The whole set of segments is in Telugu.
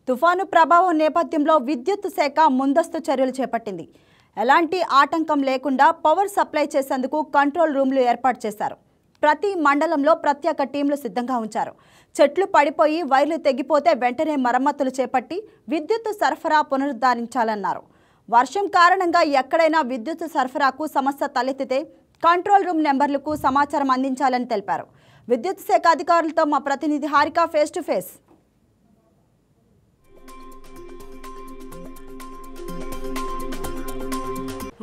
తుఫాను ప్రభావం నేపథ్యంలో విద్యుత్ శాఖ ముందస్తు చర్యలు చేపట్టింది. ఎలాంటి ఆటంకం లేకుండా పవర్ సప్లై చేసేందుకు కంట్రోల్ రూమ్లు ఏర్పాటు చేశారు. ప్రతి మండలంలో ప్రత్యేక టీంలు సిద్ధంగా ఉంచారు. చెట్లు పడిపోయి వైర్లు తెగిపోతే వెంటనే మరమ్మతులు చేపట్టి విద్యుత్ సరఫరా పునరుద్ధరించాలన్నారు. వర్షం కారణంగా ఎక్కడైనా విద్యుత్ సరఫరాకు సమస్య తలెత్తితే కంట్రోల్ రూమ్ నెంబర్లకు సమాచారం అందించాలని తెలిపారు. విద్యుత్ శాఖ అధికారులతో మా ప్రతినిధి Harika face to face.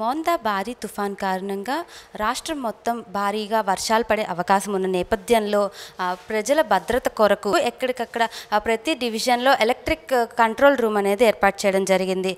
Montha భారీ తుఫాన్ కారణంగా రాష్ట్రం మొత్తం భారీగా వర్షాలు పడే అవకాశం ఉన్న నేపథ్యంలో ప్రజల భద్రత కొరకు ఎక్కడికక్కడ ప్రతి డివిజన్లో ఎలక్ట్రిక్ కంట్రోల్ రూమ్ అనేది ఏర్పాటు చేయడం జరిగింది.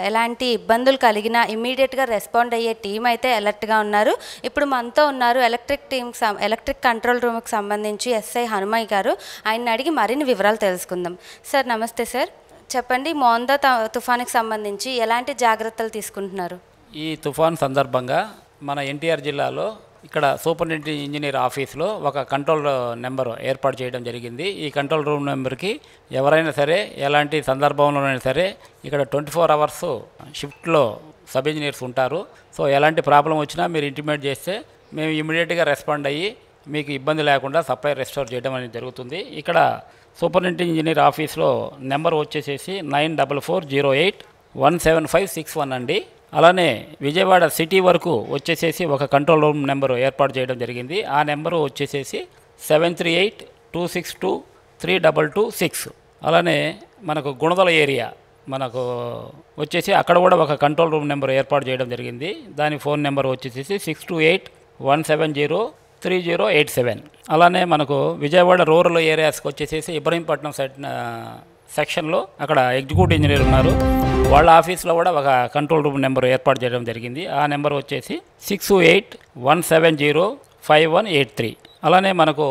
ఎలాంటి ఇబ్బందులు కలిగినా ఇమ్మీడియట్గా రెస్పాండ్ అయ్యే టీం అయితే అలర్ట్గా ఉన్నారు. ఇప్పుడు మనతో ఉన్నారు ఎలక్ట్రిక్ కంట్రోల్ రూమ్కి సంబంధించి ఎస్ఐ హనుమయ్య గారు. ఆయన అడిగి మరిన్ని వివరాలు తెలుసుకుందాం. సార్ నమస్తే సార్, చెప్పండి, మోందా తుఫానుకి సంబంధించి ఎలాంటి జాగ్రత్తలు తీసుకుంటున్నారు? ఈ తుఫాన్ సందర్భంగా మన ఎన్టీఆర్ జిల్లాలో ఇక్కడ సూపరింటెండెంట్ ఇంజనీర్ ఆఫీస్లో ఒక కంట్రోల్ నెంబర్ ఏర్పాటు చేయడం జరిగింది. ఈ కంట్రోల్ రూమ్ నెంబర్కి ఎవరైనా సరే ఎలాంటి సందర్భంలోనైనా సరే ఇక్కడ 24 అవర్స్ షిఫ్ట్లో సబ్ ఇంజనీర్స్ ఉంటారు. సో ఎలాంటి ప్రాబ్లం వచ్చినా మీరు ఇంటిమేట్ చేస్తే మేము ఇమీడియట్గా రెస్పాండ్ అయ్యి మీకు ఇబ్బంది లేకుండా సప్లై రెస్టోర్ చేయడం అనేది జరుగుతుంది. ఇక్కడ సూపరింటెండెంట్ ఇంజనీర్ ఆఫీస్లో నెంబర్ వచ్చేసేసి 9408175561 అండి. అలానే విజయవాడ సిటీ వరకు వచ్చేసేసి ఒక కంట్రోల్ రూమ్ నెంబరు ఏర్పాటు చేయడం జరిగింది. ఆ నెంబరు వచ్చేసేసి 738226232226. అలానే మనకు గుణదల ఏరియా మనకు వచ్చేసి అక్కడ కూడా ఒక కంట్రోల్ రూమ్ నెంబర్ ఏర్పాటు చేయడం జరిగింది. దాని ఫోన్ నెంబర్ వచ్చేసేసి 6281703087. అలానే మనకు విజయవాడ రూరల్ ఏరియాస్కి వచ్చేసేసి ఇబ్రహీంపట్నం సెక్షన్లో అక్కడ ఎగ్జిక్యూటివ్ ఇంజనీర్ ఉన్నారు. వాళ్ళ ఆఫీస్లో కూడా ఒక కంట్రోల్ రూమ్ నెంబర్ ఏర్పాటు చేయడం జరిగింది. ఆ నెంబర్ వచ్చేసి 6817055183. అలానే మనకు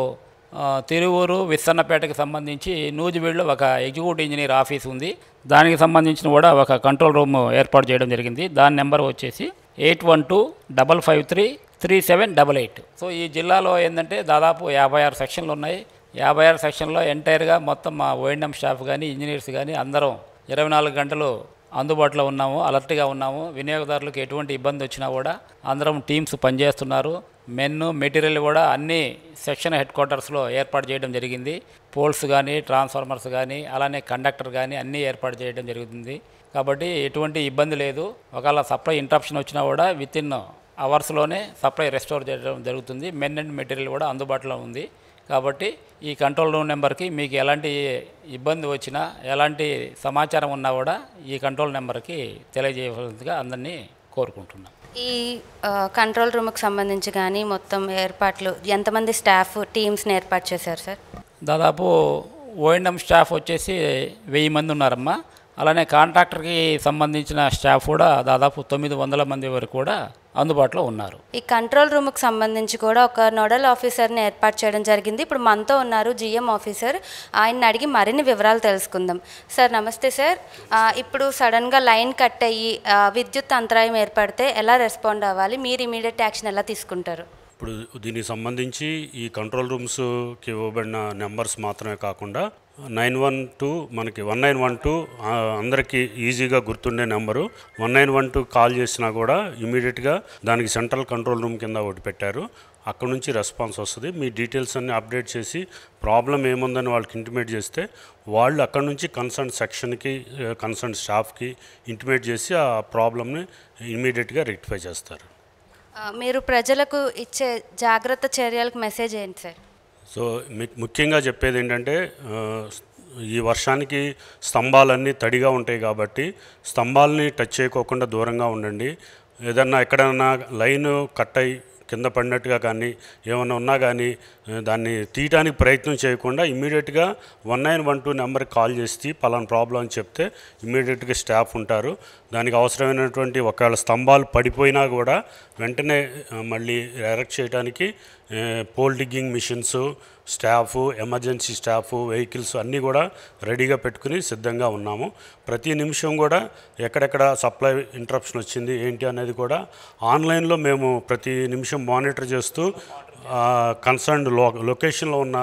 తిరువూరు విస్సన్నపేటకి సంబంధించి నూజివీడులో ఒక ఎగ్జిక్యూటివ్ ఇంజనీర్ ఆఫీస్ ఉంది. దానికి సంబంధించిన కూడా ఒక కంట్రోల్ రూమ్ ఏర్పాటు చేయడం జరిగింది. దాని నెంబర్ వచ్చేసి 8125533788. సో ఈ జిల్లాలో ఏంటంటే దాదాపు 56 సెక్షన్లు ఉన్నాయి. 56 సెక్షన్లో ఎంటైర్గా మొత్తం మా ఓఎండ్ఎం స్టాఫ్ కానీ ఇంజనీర్స్ కానీ అందరం 24 గంటలు అందుబాటులో ఉన్నాము, అలర్ట్గా ఉన్నాము. వినియోగదారులకు ఎటువంటి ఇబ్బంది వచ్చినా కూడా అందరం టీమ్స్ పనిచేస్తున్నారు. మెటీరియల్ కూడా అన్ని సెక్షన్ హెడ్ క్వార్టర్స్లో ఏర్పాటు చేయడం జరిగింది. పోల్స్ కానీ ట్రాన్స్ఫార్మర్స్ కానీ అలానే కండక్టర్ కానీ అన్నీ ఏర్పాటు చేయడం జరుగుతుంది. కాబట్టి ఎటువంటి ఇబ్బంది లేదు. ఒకవేళ సప్లై ఇంటరప్షన్ వచ్చినా కూడా వితిన్ అవర్స్లోనే సప్లై రెస్టోర్ చేయడం జరుగుతుంది. అండ్ మెటీరియల్ కూడా అందుబాటులో ఉంది. కాబట్టి ఈ కంట్రోల్ రూమ్ నెంబర్కి మీకు ఎలాంటి ఇబ్బంది వచ్చినా ఎలాంటి సమాచారం ఉన్నా కూడా ఈ కంట్రోల్ నెంబర్కి తెలియజేయవలసిందిగా అందరినీ కోరుకుంటున్నాం. ఈ కంట్రోల్ రూమ్కి సంబంధించి కానీ మొత్తం ఏర్పాట్లు ఎంతమంది స్టాఫ్ టీమ్స్ని ఏర్పాటు చేశారు సార్? దాదాపు ఓఎండ్ఎం స్టాఫ్ వచ్చేసి 1000 మంది ఉన్నారమ్మా. అలానే కాంట్రాక్టర్కి సంబంధించిన స్టాఫ్ కూడా దాదాపు 900 మంది వరకు కూడా అందుబాటులో ఉన్నారు. ఈ కంట్రోల్ రూమ్కి సంబంధించి కూడా ఒక నోడల్ ఆఫీసర్ని ఏర్పాటు చేయడం జరిగింది. ఇప్పుడు మనతో ఉన్నారు జిఎం ఆఫీసర్. ఆయన్ని అడిగి మరిన్ని వివరాలు తెలుసుకుందాం. సార్ నమస్తే సార్, ఇప్పుడు సడన్గా లైన్ కట్ అయ్యి విద్యుత్ అంతరాయం ఏర్పడితే ఎలా రెస్పాండ్ అవ్వాలి? మీరు ఇమీడియట్ యాక్షన్ ఎలా తీసుకుంటారు? ఇప్పుడు దీనికి సంబంధించి ఈ కంట్రోల్ రూమ్స్కి ఇవ్వబడిన నెంబర్స్ మాత్రమే కాకుండా 912 మనకి 1912 అందరికీ ఈజీగా గుర్తుండే నెంబరు. 1912 కాల్ చేసినా కూడా ఇమీడియట్గా దానికి సెంట్రల్ కంట్రోల్ రూమ్ కింద ఒకటి పెట్టారు. అక్కడ నుంచి రెస్పాన్స్ వస్తుంది. మీ డీటెయిల్స్ అన్నీ అప్డేట్ చేసి ప్రాబ్లం ఏముందని వాళ్ళకి ఇంటిమేట్ చేస్తే వాళ్ళు అక్కడ నుంచి కన్సర్న్ సెక్షన్కి కన్సర్న్ స్టాఫ్కి ఇంటిమేట్ చేసి ఆ ప్రాబ్లమ్ని ఇమీడియట్గా రెక్టిఫై చేస్తారు. మీరు ప్రజలకు ఇచ్చే జాగ్రత్త చర్యలకు మెసేజ్ ఏంటి సార్? సో ముఖ్యంగా చెప్పేది ఏంటంటే ఈ వర్షానికి స్తంభాలన్నీ తడిగా ఉంటాయి కాబట్టి స్తంభాలని టచ్ చేయకోకుండా దూరంగా ఉండండి. ఏదన్నా ఎక్కడన్నా లైన్ కట్ అయి కింద పడినట్టుగా కానీ ఏమన్నా ఉన్నా కానీ దాన్ని తీయడానికి ప్రయత్నం చేయకుండా ఇమ్మీడియట్గా 1912 నెంబర్కి కాల్ చేసి పలానా ప్రాబ్లం అని చెప్తే ఇమ్మీడియట్గా స్టాఫ్ ఉంటారు. దానికి అవసరమైనటువంటి ఒకవేళ స్తంభాలు పడిపోయినా కూడా వెంటనే మళ్ళీ ఎరెక్ట్ చేయడానికి pole digging machines, staff, emergency staff, vehicles అన్నీ కూడా రెడీగా పెట్టుకుని సిద్ధంగా ఉన్నాము. ప్రతి నిమిషం కూడా ఎక్కడెక్కడ సప్లై ఇంటరప్షన్ వచ్చింది ఏంటి అనేది కూడా ఆన్లైన్లో మేము ప్రతి నిమిషం మానిటర్ చేస్తూ కన్సర్న్డ్ లొకేషన్లో ఉన్న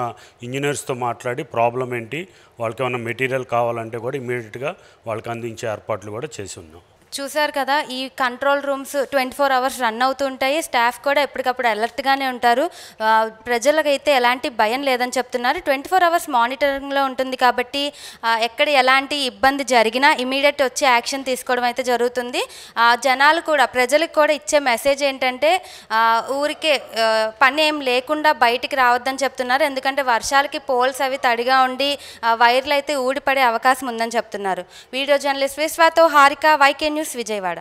ఇంజనీర్స్తో మాట్లాడి ప్రాబ్లం ఏంటి, వాళ్ళకి ఏమైనా మెటీరియల్ కావాలంటే కూడా ఇమీడియట్గా వాళ్ళకి అందించే ఏర్పాట్లు కూడా చేసి ఉన్నాం. చూసారు కదా, ఈ కంట్రోల్ రూమ్స్ 24 అవర్స్ రన్ అవుతూ ఉంటాయి. స్టాఫ్ కూడా ఎప్పటికప్పుడు అలర్ట్గానే ఉంటారు. ప్రజలకైతే ఎలాంటి భయం లేదని చెప్తున్నారు. 24 అవర్స్ మానిటరింగ్లో ఉంటుంది కాబట్టి ఎక్కడ ఎలాంటి ఇబ్బంది జరిగినా ఇమీడియట్ వచ్చి యాక్షన్ తీసుకోవడం అయితే జరుగుతుంది. జనాలు కూడా, ప్రజలకు కూడా ఇచ్చే మెసేజ్ ఏంటంటే ఊరికే పని ఏం లేకుండా బయటికి రావద్దని చెప్తున్నారు. ఎందుకంటే వర్షాలకి పోల్స్ అవి తడిగా ఉండి వైర్లు అయితే ఊడిపడే అవకాశం ఉందని చెప్తున్నారు. వీడియో జర్నలిస్ట్ విశ్వతో హారిక, YK న్యూస్, విజయవాడ.